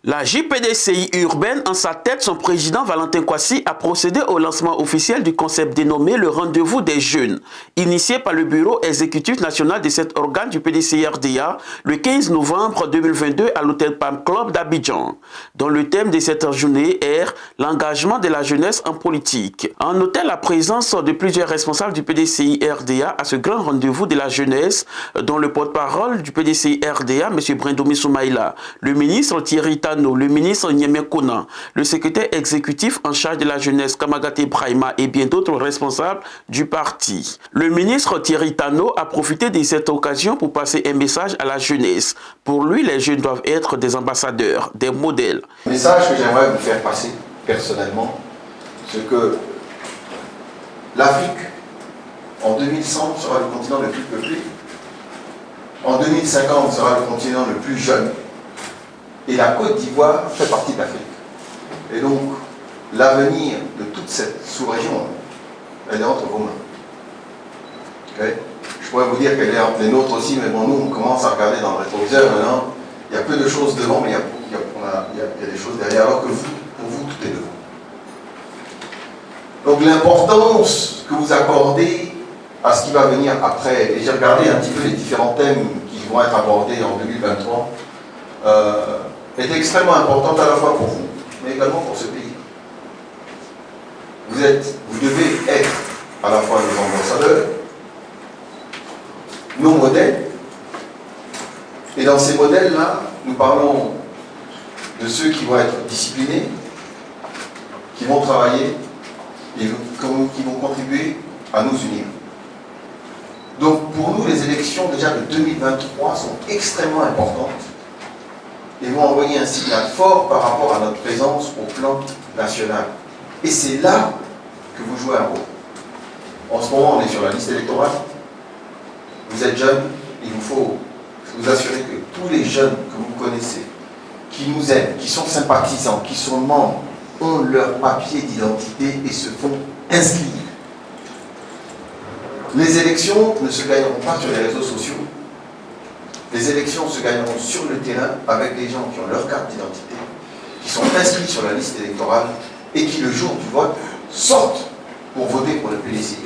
La JPDCI urbaine, en sa tête, son président Valentin Kwasi a procédé au lancement officiel du concept dénommé le rendez-vous des jeunes, initié par le bureau exécutif national de cet organe du PDCI-RDA le 15 novembre 2022 à l'hôtel Palm Club d'Abidjan, dont le thème de cette journée est l'engagement de la jeunesse en politique. On notait la présence de plusieurs responsables du PDCI-RDA à ce grand rendez-vous de la jeunesse, dont le porte-parole du PDCI-RDA, M. Brindomi Soumaïla, le ministre Thierry Tano, le ministre Niamey Kona, le secrétaire exécutif en charge de la jeunesse Kamagaté Brahima et bien d'autres responsables du parti. Le ministre Thierry Tano a profité de cette occasion pour passer un message à la jeunesse. Pour lui, les jeunes doivent être des ambassadeurs, des modèles. Le message que j'aimerais vous faire passer personnellement, c'est que l'Afrique, en 2100, sera le continent le plus peuplé. En 2050, sera le continent le plus jeune. Et la Côte d'Ivoire fait partie de l'Afrique. Et donc, l'avenir de toute cette sous-région, elle est entre vos mains. Okay? Je pourrais vous dire qu'elle est entre les nôtres aussi, mais bon, nous, on commence à regarder dans le rétroviseur maintenant. Il y a peu de choses devant, mais il y a des choses derrière, alors que vous, pour vous, tout est devant. Donc, l'importance que vous accordez à ce qui va venir après, et j'ai regardé un petit peu les différents thèmes qui vont être abordés en 2023, est extrêmement importante à la fois pour vous, mais également pour ce pays. Vous devez être à la fois nos ambassadeurs, nos modèles, et dans ces modèles-là, nous parlons de ceux qui vont être disciplinés, qui vont travailler et qui vont contribuer à nous unir. Donc pour nous, les élections déjà de 2023 sont extrêmement importantes et vont envoyer un signal fort par rapport à notre présence au plan national. Et c'est là que vous jouez un rôle. En ce moment, on est sur la liste électorale. Vous êtes jeunes, il vous faut vous assurer que tous les jeunes que vous connaissez, qui nous aiment, qui sont sympathisants, qui sont membres, ont leur papier d'identité et se font inscrire. Les élections ne se gagneront pas sur les réseaux sociaux. Les élections se gagneront sur le terrain avec des gens qui ont leur carte d'identité, qui sont inscrits sur la liste électorale et qui, le jour du vote, sortent pour voter pour le PDCI.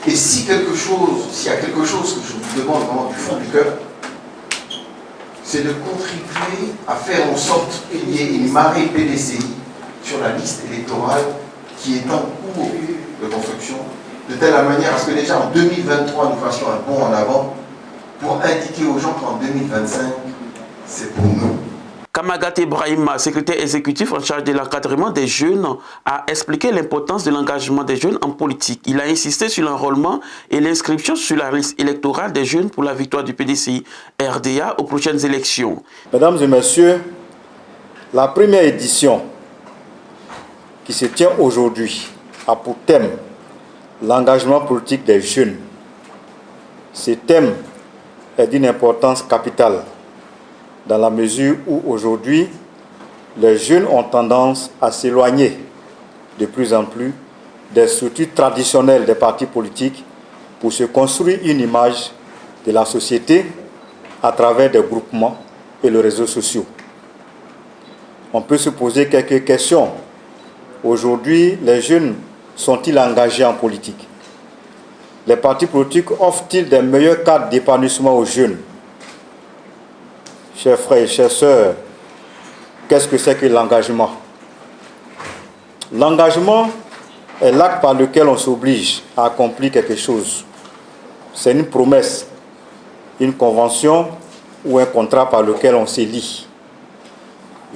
Et s'il y a quelque chose que je vous demande vraiment du fond du cœur, c'est de contribuer à faire en sorte qu'il y ait une marée PDCI sur la liste électorale qui est en cours de construction, de telle manière à ce que déjà en 2023, nous fassions un bond en avant pour indiquer aux gens qu'en 2025, c'est pour nous. Kamagaté Brahima, secrétaire exécutif en charge de l'encadrement des jeunes, a expliqué l'importance de l'engagement des jeunes en politique. Il a insisté sur l'enrôlement et l'inscription sur la liste électorale des jeunes pour la victoire du PDCI RDA aux prochaines élections. Mesdames et messieurs, la première édition qui se tient aujourd'hui a pour thème l'engagement politique des jeunes. Ce thème est d'une importance capitale dans la mesure où aujourd'hui les jeunes ont tendance à s'éloigner de plus en plus des structures traditionnelles des partis politiques pour se construire une image de la société à travers des groupements et les réseaux sociaux. On peut se poser quelques questions. Aujourd'hui, les jeunes sont-ils engagés en politique? Les partis politiques offrent-ils des meilleurs cadres d'épanouissement aux jeunes? Chers frères et chères sœurs, qu'est-ce que c'est que l'engagement? L'engagement est l'acte par lequel on s'oblige à accomplir quelque chose. C'est une promesse, une convention ou un contrat par lequel on se lie.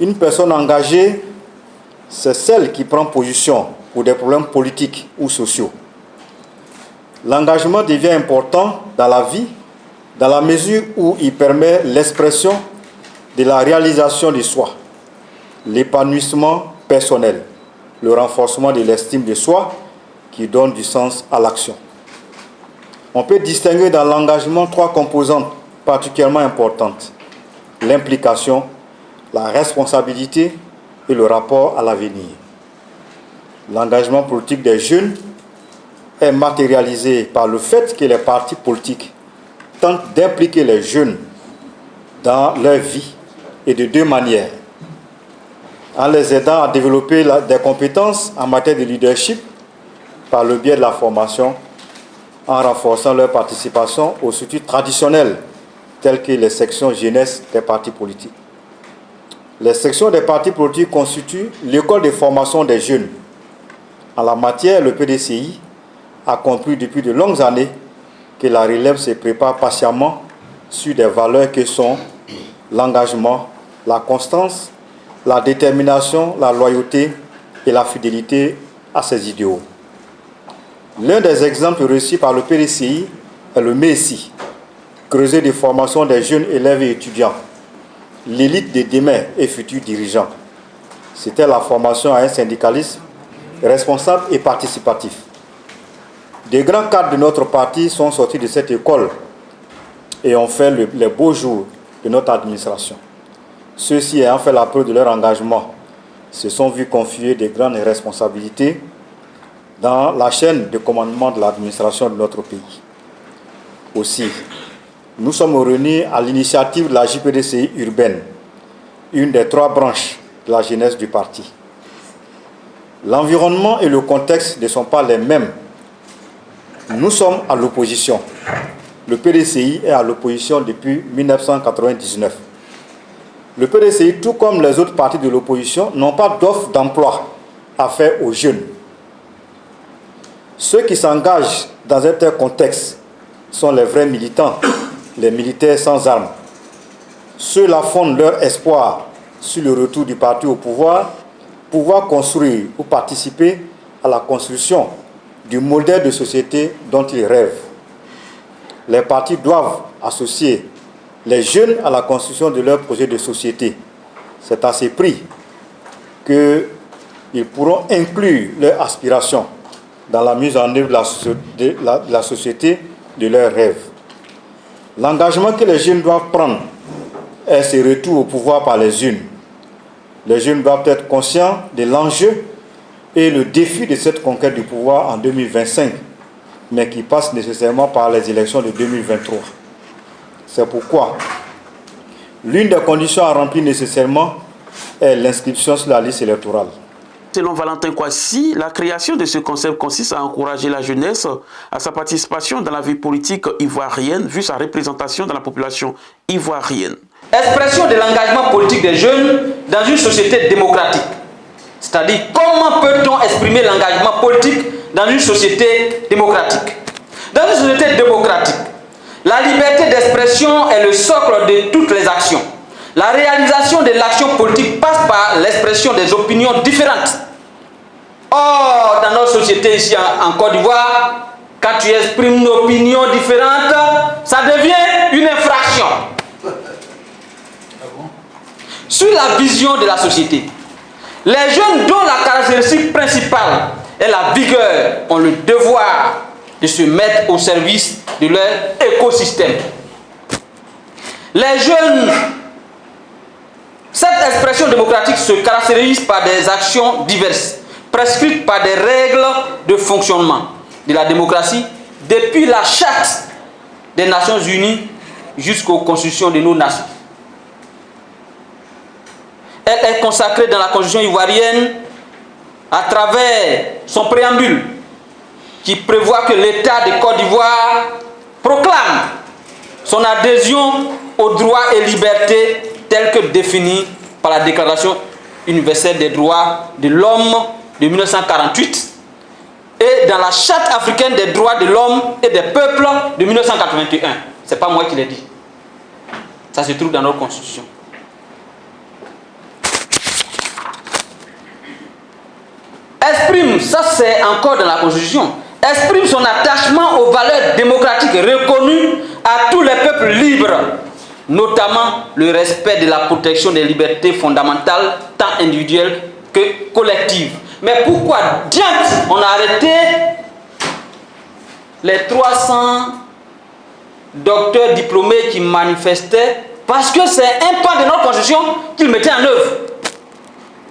Une personne engagée, c'est celle qui prend position pour des problèmes politiques ou sociaux. L'engagement devient important dans la vie dans la mesure où il permet l'expression de la réalisation de soi, l'épanouissement personnel, le renforcement de l'estime de soi qui donne du sens à l'action. On peut distinguer dans l'engagement trois composantes particulièrement importantes: l'implication, la responsabilité et le rapport à l'avenir. L'engagement politique des jeunes est matérialisé par le fait que les partis politiques tentent d'impliquer les jeunes dans leur vie et de deux manières. en les aidant à développer des compétences en matière de leadership par le biais de la formation, en renforçant leur participation aux structures traditionnelles telles que les sections jeunesse des partis politiques. Les sections des partis politiques constituent l'école de formation des jeunes. En la matière, le PDCI a compris depuis de longues années que la relève se prépare patiemment sur des valeurs que sont l'engagement, la constance, la détermination, la loyauté et la fidélité à ses idéaux. L'un des exemples réussis par le PDCI est le MESI, creuset de formation des jeunes élèves et étudiants, l'élite de demain et futurs dirigeants. C'était la formation à un syndicalisme responsable et participatif. Des grands cadres de notre parti sont sortis de cette école et ont fait les beaux jours de notre administration. Ceux-ci ayant fait la preuve de leur engagement se sont vus confier de grandes responsabilités dans la chaîne de commandement de l'administration de notre pays. Aussi, nous sommes réunis à l'initiative de la JPDCI urbaine, une des 3 branches de la jeunesse du parti. L'environnement et le contexte ne sont pas les mêmes. Nous sommes à l'opposition. Le PDCI est à l'opposition depuis 1999. Le PDCI, tout comme les autres partis de l'opposition, n'ont pas d'offre d'emploi à faire aux jeunes. Ceux qui s'engagent dans un tel contexte sont les vrais militants, les militaires sans armes. Ceux-là fondent leur espoir sur le retour du parti au pouvoir, pouvoir construire ou participer à la construction du modèle de société dont ils rêvent. Les partis doivent associer les jeunes à la construction de leur projet de société. C'est à ce prix qu'ils pourront inclure leurs aspirations dans la mise en œuvre de la société de leurs rêves. L'engagement que les jeunes doivent prendre est ce retour au pouvoir par les urnes. Les jeunes doivent être conscients de l'enjeu et le défi de cette conquête du pouvoir en 2025, mais qui passe nécessairement par les élections de 2023. C'est pourquoi l'une des conditions à remplir nécessairement est l'inscription sur la liste électorale. Selon Valentin Kwasi, la création de ce concept consiste à encourager la jeunesse à sa participation dans la vie politique ivoirienne, vu sa représentation dans la population ivoirienne. Expression de l'engagement politique des jeunes dans une société démocratique. C'est-à-dire, comment peut-on exprimer l'engagement politique dans une société démocratique? Dans une société démocratique, la liberté d'expression est le socle de toutes les actions. La réalisation de l'action politique passe par l'expression des opinions différentes. Or, dans notre société ici en Côte d'Ivoire, quand tu exprimes une opinion différente, ça devient une infraction. Sur la vision de la société, les jeunes dont la caractéristique principale est la vigueur ont le devoir de se mettre au service de leur écosystème. Les jeunes, cette expression démocratique se caractérise par des actions diverses, prescrites par des règles de fonctionnement de la démocratie depuis la Charte des Nations Unies jusqu'aux constitutions de nos nations. Elle est consacrée dans la Constitution ivoirienne à travers son préambule qui prévoit que l'État de Côte d'Ivoire proclame son adhésion aux droits et libertés tels que définis par la Déclaration universelle des droits de l'homme de 1948 et dans la Charte africaine des droits de l'homme et des peuples de 1981. Ce n'est pas moi qui l'ai dit. Ça se trouve dans notre Constitution. Exprime, ça c'est encore dans la Constitution, exprime son attachement aux valeurs démocratiques reconnues à tous les peuples libres, notamment le respect de la protection des libertés fondamentales, tant individuelles que collectives. Mais pourquoi diantre on a arrêté les 300 docteurs diplômés qui manifestaient? Parce que c'est un pan de notre Constitution qu'ils mettaient en œuvre.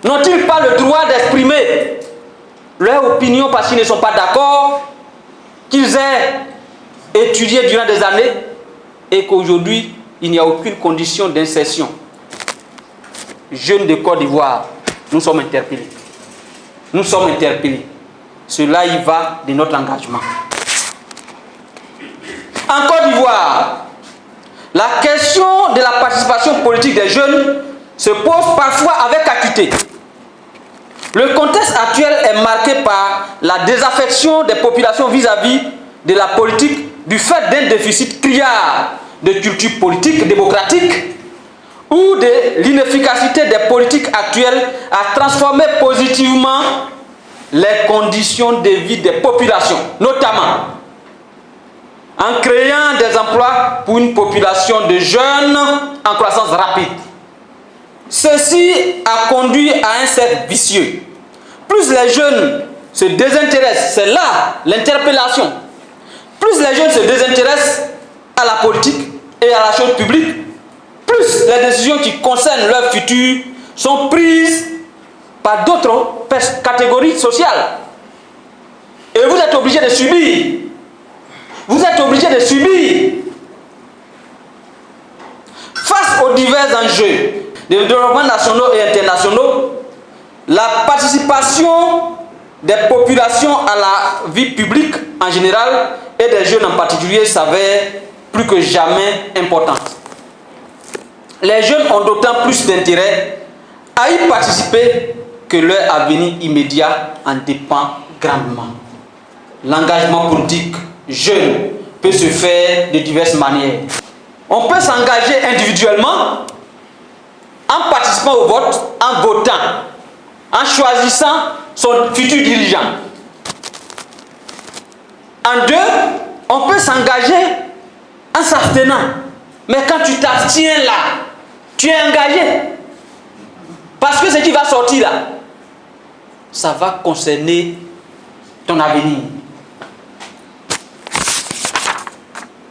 N'ont-ils pas le droit d'exprimer leur opinion parce qu'ils ne sont pas d'accord, qu'ils aient étudié durant des années et qu'aujourd'hui, il n'y a aucune condition d'insertion? Jeunes de Côte d'Ivoire, nous sommes interpellés. Nous sommes interpellés. Cela y va de notre engagement. En Côte d'Ivoire, la question de la participation politique des jeunes se pose parfois avec acuité. Le contexte actuel est marqué par la désaffection des populations vis-à-vis de la politique du fait d'un déficit criard de culture politique démocratique ou de l'inefficacité des politiques actuelles à transformer positivement les conditions de vie des populations, notamment en créant des emplois pour une population de jeunes en croissance rapide. Ceci a conduit à un cercle vicieux. Plus les jeunes se désintéressent, c'est là l'interpellation, plus les jeunes se désintéressent à la politique et à la chose publique, plus les décisions qui concernent leur futur sont prises par d'autres catégories sociales. Et vous êtes obligés de subir. Vous êtes obligés de subir. Face aux divers enjeux de développement nationaux et internationaux, la participation des populations à la vie publique en général et des jeunes en particulier s'avère plus que jamais importante. Les jeunes ont d'autant plus d'intérêt à y participer que leur avenir immédiat en dépend grandement. L'engagement politique jeune peut se faire de diverses manières. On peut s'engager individuellement en participant au vote, en votant, en choisissant son futur dirigeant. En deux, on peut s'engager en s'abstenant. Mais quand tu t'abstiens là, tu es engagé. Parce que ce qui va sortir là, ça va concerner ton avenir.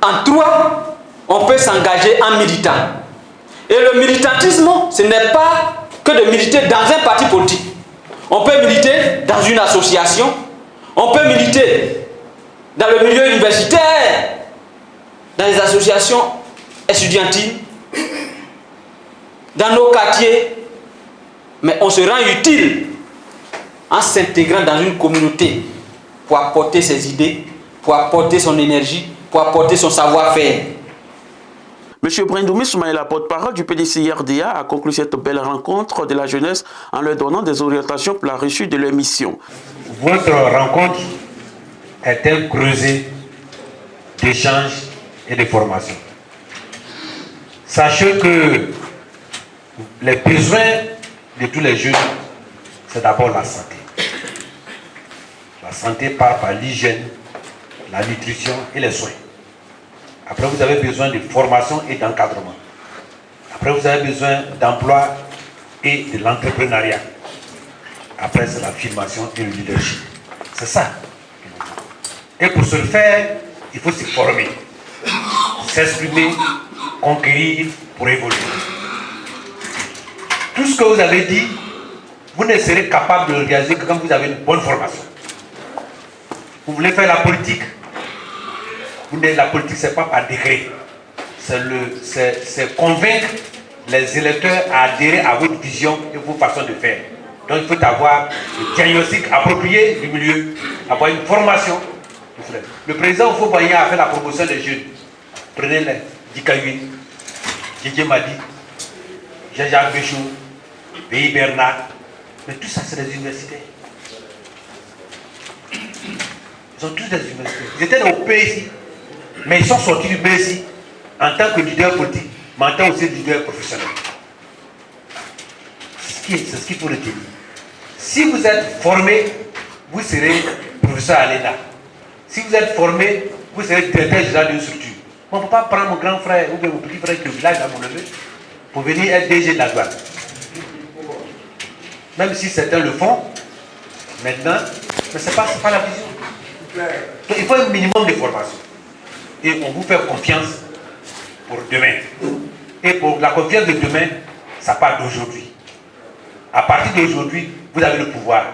En trois, on peut s'engager en militant. Et le militantisme, ce n'est pas que de militer dans un parti politique. On peut militer dans une association, on peut militer dans le milieu universitaire, dans les associations estudiantines, dans nos quartiers, mais on se rend utile en s'intégrant dans une communauté pour apporter ses idées, pour apporter son énergie, pour apporter son savoir-faire. M. Brindoumi Soumaïla, porte-parole du PDCI-RDA, a conclu cette belle rencontre de la jeunesse en leur donnant des orientations pour la réussite de leur mission. Votre rencontre est un creuset d'échanges et de formation. Sachez que les besoins de tous les jeunes, c'est d'abord la santé. La santé part par l'hygiène, la nutrition et les soins. Après, vous avez besoin de formation et d'encadrement. Après, vous avez besoin d'emploi et de l'entrepreneuriat. Après, c'est la formation et le leadership. C'est ça. Et pour ce faire, il faut se former, s'exprimer, conquérir pour évoluer. Tout ce que vous avez dit, vous ne serez capable de le réaliser que quand vous avez une bonne formation. Vous voulez faire la politique. La politique, ce n'est pas par décret. C'est convaincre les électeurs à adhérer à votre vision et vos façons de faire. Donc il faut avoir le diagnostic approprié du milieu, avoir une formation. Le président Fofana a fait la promotion des jeunes. Prenez-les, Dikayui, Djedje Madi, Jean-Jacques Béchou, Pays Bernard. Mais tout ça, c'est des universités. Ils ont tous des universités. Ils étaient au PSI. Mais ils sont sortis du PSI en tant que leader politique, mais en tant aussi leader professionnel. C'est ce qu'il faut retenir. Si vous êtes formé, vous serez professeur à l'ENA. Si vous êtes formé, vous serez directeur général d'une structure. On ne peut pas prendre mon grand frère ou mon petit frère qui est au village à mon neveu pour venir être DG de la douane. Même si certains le font, maintenant, mais ce n'est pas la vision. Donc, il faut un minimum de formation. Et on vous fait confiance pour demain. Et pour la confiance de demain, ça part d'aujourd'hui. À partir d'aujourd'hui, vous avez le pouvoir.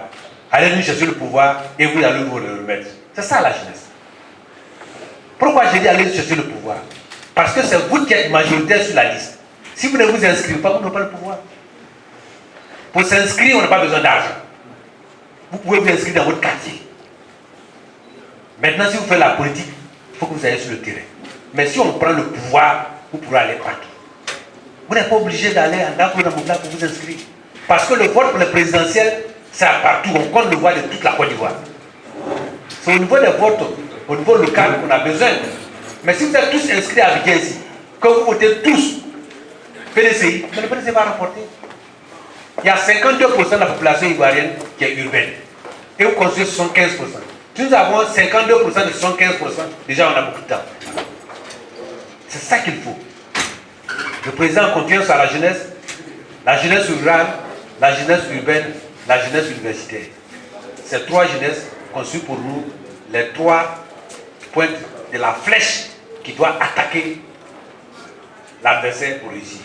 Allez nous chercher le pouvoir et vous allez vous le remettre. C'est ça la jeunesse. Pourquoi j'ai dit allez chercher le pouvoir? Parce que c'est vous qui êtes majoritaire sur la liste. Si vous ne vous inscrivez pas, vous n'avez pas le pouvoir. Pour s'inscrire, on n'a pas besoin d'argent. Vous pouvez vous inscrire dans votre quartier. Maintenant, si vous faites la politique, il faut que vous ayez sur le terrain. Mais si on prend le pouvoir, vous pourrez aller partout. Vous n'êtes pas obligé d'aller à Ndako pour vous inscrire. Parce que le vote pour le présidentiel, c'est partout. On compte le vote de toute la Côte d'Ivoire. C'est au niveau des votes, au niveau local qu'on a besoin. Mais si vous êtes tous inscrits à Abidjan ici, que vous votez tous PDCI, mais le PDCI va remporter. Il y a 52% de la population ivoirienne qui est urbaine. Et vous construisez 75%. Si nous avons 52% de 75%, déjà on a beaucoup de temps. C'est ça qu'il faut. Le président continue sur la jeunesse rurale, la jeunesse urbaine, la jeunesse universitaire. Ces trois jeunesses constituent pour nous les trois pointes de la flèche qui doit attaquer l'adversaire pour réussir.